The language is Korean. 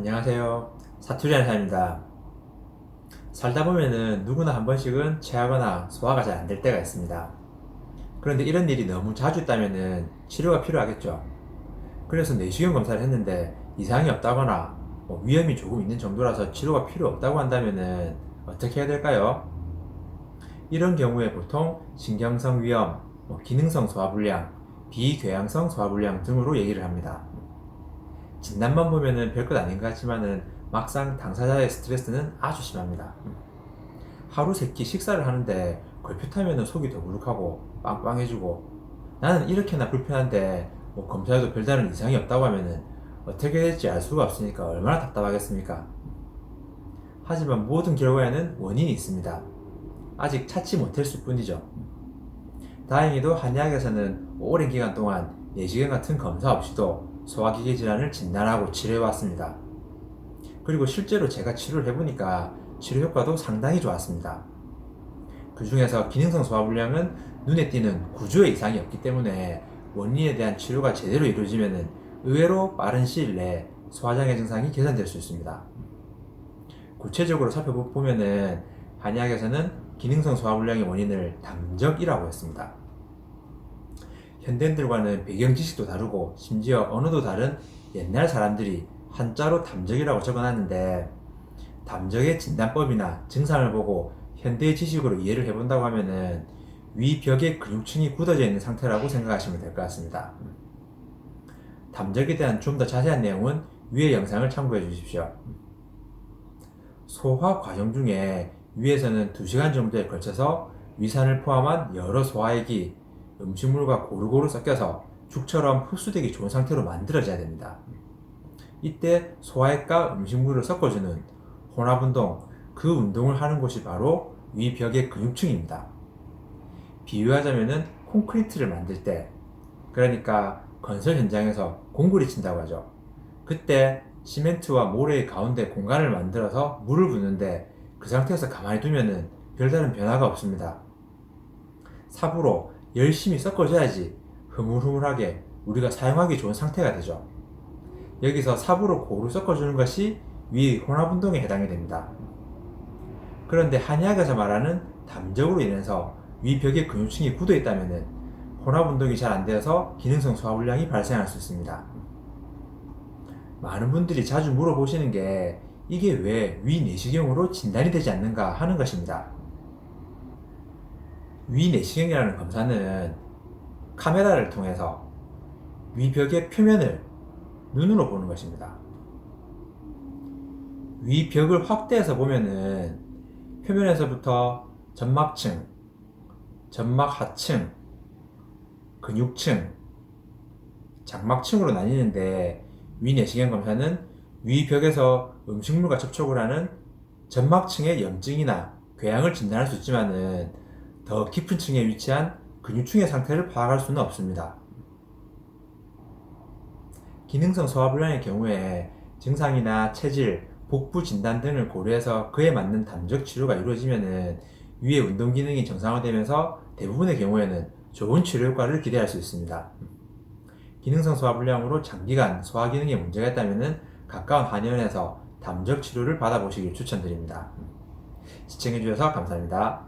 안녕하세요. 사투리하는 사람입니다. 살다 보면은 누구나 한 번씩은 체하거나 소화가 잘 안 될 때가 있습니다. 그런데 이런 일이 너무 자주 있다면은 치료가 필요하겠죠. 그래서 내시경 검사를 했는데 이상이 없다거나 위험이 조금 있는 정도라서 치료가 필요 없다고 한다면은 어떻게 해야 될까요? 이런 경우에 보통 신경성 위염, 기능성 소화불량, 비궤양성 소화불량 등으로 얘기를 합니다. 진단만 보면은 별것 아닌 것 같지만은 막상 당사자의 스트레스는 아주 심합니다. 하루 세 끼 식사를 하는데 걸핏 하면은 속이 더부룩하고 빵빵해지고 나는 이렇게나 불편한데 검사해도 별다른 이상이 없다고 하면은 어떻게 될지 알 수가 없으니까 얼마나 답답하겠습니까? 하지만 모든 결과에는 원인이 있습니다. 아직 찾지 못했을 뿐이죠. 다행히도 한의학에서는 오랜 기간 동안 내시경 같은 검사 없이도 소화기계 질환을 진단하고 치료해왔습니다. 그리고 실제로 제가 치료를 해보니까 치료 효과도 상당히 좋았습니다. 그 중에서 기능성 소화불량은 눈에 띄는 구조의 이상이 없기 때문에 원인에 대한 치료가 제대로 이루어지면 의외로 빠른 시일 내에 소화장애 증상이 개선될 수 있습니다. 구체적으로 살펴보면은 한의학에서는 기능성 소화불량의 원인을 담적이라고 했습니다. 현대인들과는 배경 지식도 다르고 심지어 언어도 다른 옛날 사람들이 한자로 담적이라고 적어놨는데 담적의 진단법이나 증상을 보고 현대의 지식으로 이해를 해본다고 하면은 위벽의 근육층이 굳어져 있는 상태라고 생각하시면 될 것 같습니다. 담적에 대한 좀 더 자세한 내용은 위의 영상을 참고해 주십시오. 소화 과정 중에 위에서는 2시간 정도에 걸쳐서 위산을 포함한 여러 소화액이 음식물과 고루고루 섞여서 죽처럼 흡수되기 좋은 상태로 만들어져야 됩니다. 이때 소화액과 음식물을 섞어주는 혼합운동, 그 운동을 하는 곳이 바로 위벽의 근육층입니다. 비유하자면 콘크리트를 만들 때, 그러니까 건설 현장에서 공구리 친다고 하죠. 그때 시멘트와 모래의 가운데 공간을 만들어서 물을 붓는데 그 상태에서 가만히 두면은 별다른 변화가 없습니다. 삽으로 열심히 섞어줘야지 흐물흐물하게 우리가 사용하기 좋은 상태가 되죠. 여기서 삽으로 고루 섞어주는 것이 위 혼합운동에 해당이 됩니다. 그런데 한의학에서 말하는 담적으로 인해서 위벽의 근육층이 굳어 있다면 혼합운동이 잘 안되어서 기능성 소화불량이 발생할 수 있습니다. 많은 분들이 자주 물어보시는 게 이게 왜 위내시경으로 진단이 되지 않는가 하는 것입니다. 위내시경이라는 검사는 카메라를 통해서 위벽의 표면을 눈으로 보는 것입니다. 위벽을 확대해서 보면은 표면에서부터 점막층, 점막 하층, 근육층, 장막층으로 나뉘는데 위내시경 검사는 위벽에서 음식물과 접촉을 하는 점막층의 염증이나 궤양을 진단할 수 있지만은 더 깊은 층에 위치한 근육층의 상태를 파악할 수는 없습니다. 기능성 소화불량의 경우에 증상이나 체질, 복부 진단 등을 고려해서 그에 맞는 담적 치료가 이루어지면은 위의 운동 기능이 정상화되면서 대부분의 경우에는 좋은 치료 효과를 기대할 수 있습니다. 기능성 소화불량으로 장기간 소화 기능에 문제가 있다면 가까운 한의원에서 담적 치료를 받아보시길 추천드립니다. 시청해주셔서 감사합니다.